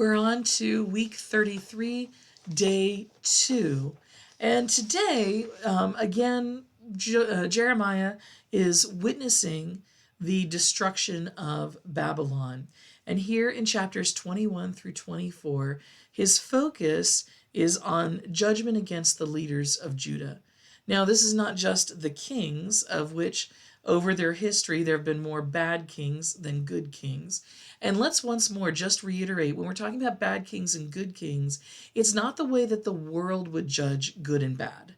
We're on to week 33, day 2. And today, again, Jeremiah is witnessing the destruction of Babylon. And here in chapters 21 through 24, his focus is on judgment against the leaders of Judah. Now, this is not just the kings, of which over their history there have been more bad kings than good kings. And let's once more just reiterate, when we're talking about bad kings and good kings, it's not the way that the world would judge good and bad.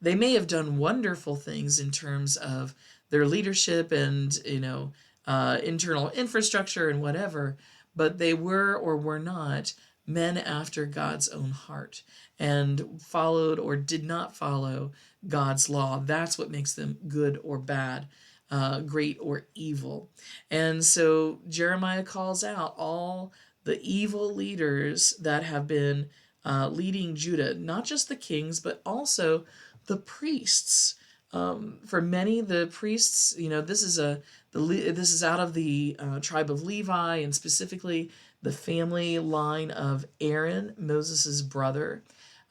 They may have done wonderful things in terms of their leadership and, internal infrastructure and whatever, but they were or were not men after God's own heart and followed or did not follow God's law. That's what makes them good or bad, great or evil. And so Jeremiah calls out all the evil leaders that have been leading Judah, not just the kings, but also the priests. For many, the priests, this is out of the tribe of Levi, and specifically the family line of Aaron, Moses' brother.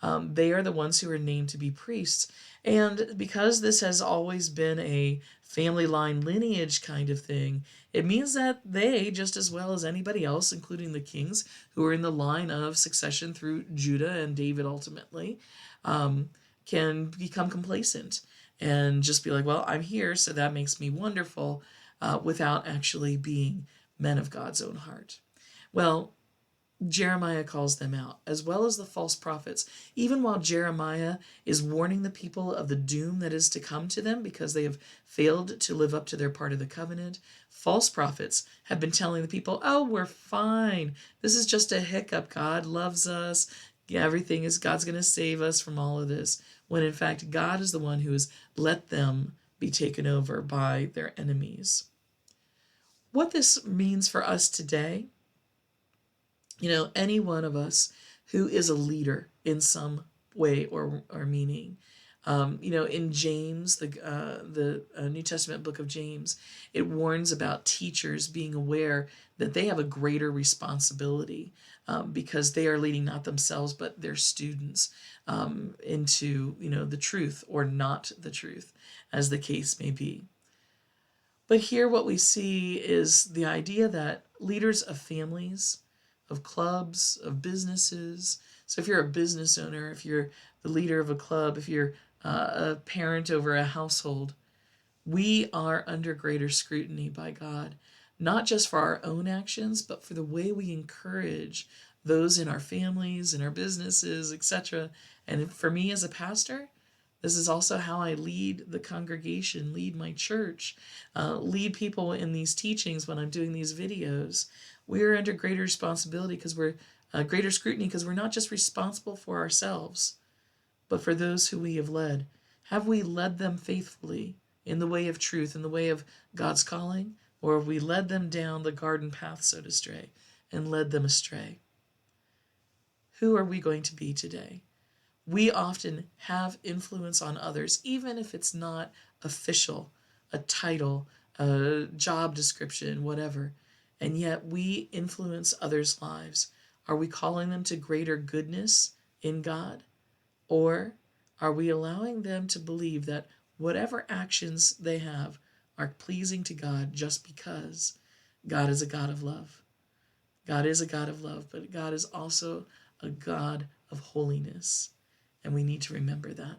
They are the ones who are named to be priests. And because this has always been a family line lineage kind of thing, it means that they, just as well as anybody else, including the kings who are in the line of succession through Judah and David ultimately, can become complacent and just be like, well, I'm here, so that makes me wonderful, without actually being men of God's own heart. Well, Jeremiah calls them out, as well as the false prophets. Even while Jeremiah is warning the people of the doom that is to come to them because they have failed to live up to their part of the covenant, false prophets have been telling the people, oh, we're fine. This is just a hiccup. God loves us. Yeah, God's going to save us from all of this. When in fact, God is the one who has let them be taken over by their enemies. What this means for us today, any one of us who is a leader in some way or meaning. In James, the New Testament book of James, it warns about teachers being aware that they have a greater responsibility because they are leading not themselves but their students into the truth or not the truth, as the case may be. But here what we see is the idea that leaders of families, of clubs, of businesses. So if you're a business owner, if you're the leader of a club, if you're a parent over a household, we are under greater scrutiny by God, not just for our own actions, but for the way we encourage those in our families, in our businesses, etc. And for me as a pastor, this is also how I lead the congregation, lead my church, lead people in these teachings when I'm doing these videos. We're under greater responsibility because we're greater scrutiny because we're not just responsible for ourselves, but for those who we have led. Have we led them faithfully in the way of truth, in the way of God's calling, or have we led them down the garden path, so to stray, and led them astray? Who are we going to be today? We often have influence on others, even if it's not official, a title, a job description, whatever. And yet we influence others' lives. Are we calling them to greater goodness in God? Or are we allowing them to believe that whatever actions they have are pleasing to God just because God is a God of love? God is a God of love, but God is also a God of holiness. And we need to remember that.